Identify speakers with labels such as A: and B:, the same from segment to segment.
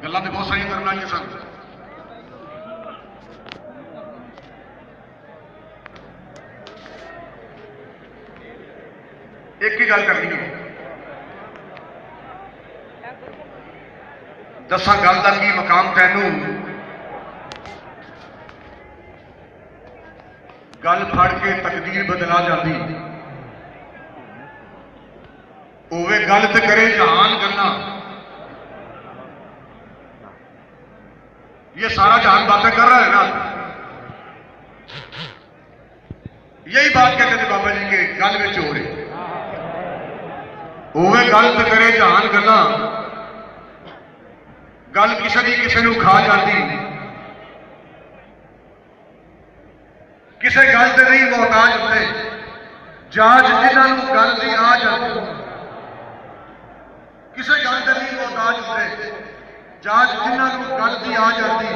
A: गल्लां तो बहुत सारियां करन वालियां सन। एक ही गल करनी है, दसा गल का की मकाम तैनू, गल फड़ के तकदीर बदला जाती, होवे गल तो करे जहान गल्लां। ये सारा जहान बातें कर रहा है ना, यही बात कहते थे बाबा जी के गल में हो रहे, होवे गल तो करे जहान गल्लां, गल किसी की किसी को खा जाती, किसी गल से नहीं मोहताज होते, जाज जिन्होंने गल की आ जाती, किसी गल से नहीं मोहताज होते, जाज जिन्होंने गल की आ जाती,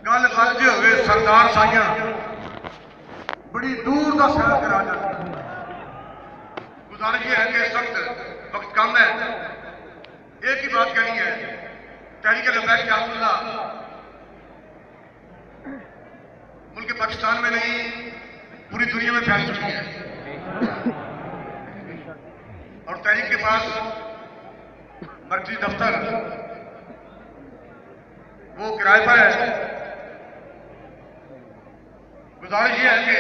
A: गल गल जे होवे सरदार साइयां बड़ी दूर का सैर करा जाती। गुजारिश ये है कि इस वक्त कम है, एक ही बात कहनी है, तहरीक लब्बैक कियामुल्लाह मुल्क पाकिस्तान में नहीं पूरी दुनिया में फैल चुकी है, और तहरीक के पास मर्कजी दफ्तर वो किराए पर है। गुजारिश ये है कि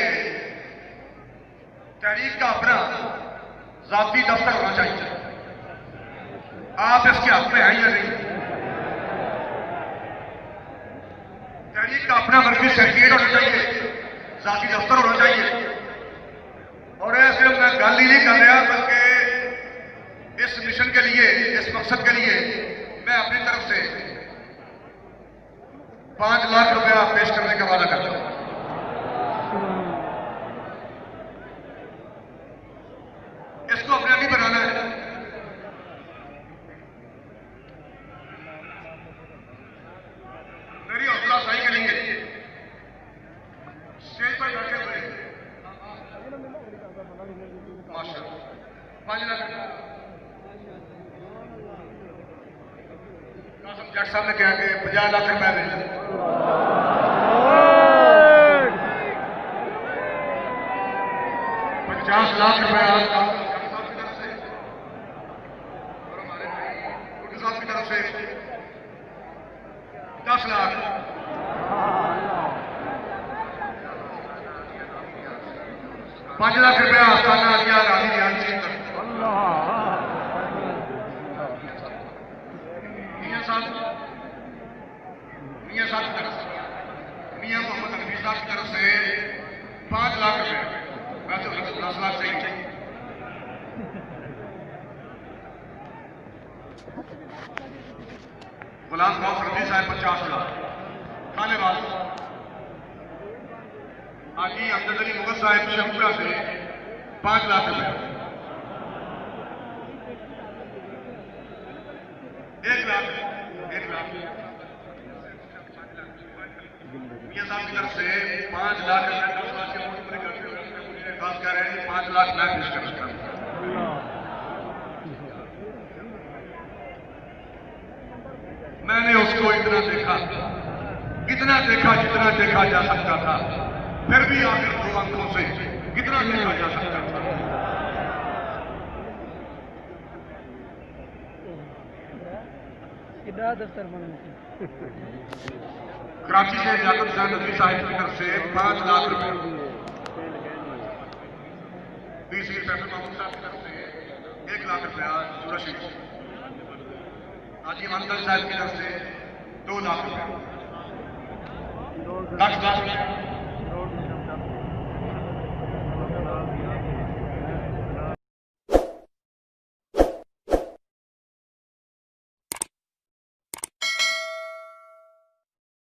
A: तहरीक का अपना जाती दफ्तर होना चाहिए। आप इसके हक में हैं या नहीं? तहरीक का अपना मर्कजी सेक्रेटरीट होना चाहिए, जाती दफ्तर होना चाहिए। और सिर्फ मैं गल ही नहीं कर रहा, बल्कि इस मिशन के लिए, इस मकसद के लिए मैं अपनी तरफ से 5 लाख रुपया पेश करने का वादा करता हूं। इसको अपने आप ही बनाना है। मेरी हौसला अफजाई के लिए स्टेज पर बैठे हुए माशाअल्लाह 5 लाख कासिम जट साहब ने कहा कि 50 लाख रुपए दे 50 लाख रुपए आज साहब की तरफ से 10 लाख, 5 लाख रुपया आस्थाना आलिया रानी रियान सिंह मियां साहब की तरफ से, मियां मोहम्मद हनीफ साहब की तरफ से 5 लाख रुपए, वैसे 10 लाख चाहिए। गुलाम गौस रजी साहब 50 लाख, खानेवाल हाजी अब्दुल अली मुगल साहब शमपुरा से 5 लाख रुपए, 1 लाख मियां साहब की तरफ से 5 लाख रुपए, 10 लाख के नोट पूरे करते हुए मुझे खास कह रहे हैं 5 लाख मैं पेश कर सकता हूं। मैंने उसको इतना देखा जितना देखा जा सकता था, फिर भी आखिर 2 आंखों से कितना देखा जा सकता था। कराची से जाकब हुसैन नदवी साहिब की तरफ से 5 लाख रुपए, DC फैसल महमूद साहब की तरफ से 1 लाख रुपया, सूरज शरीफ हाजी इमानदार साहब की तरफ से 2 लाख रुपया, 10 लाख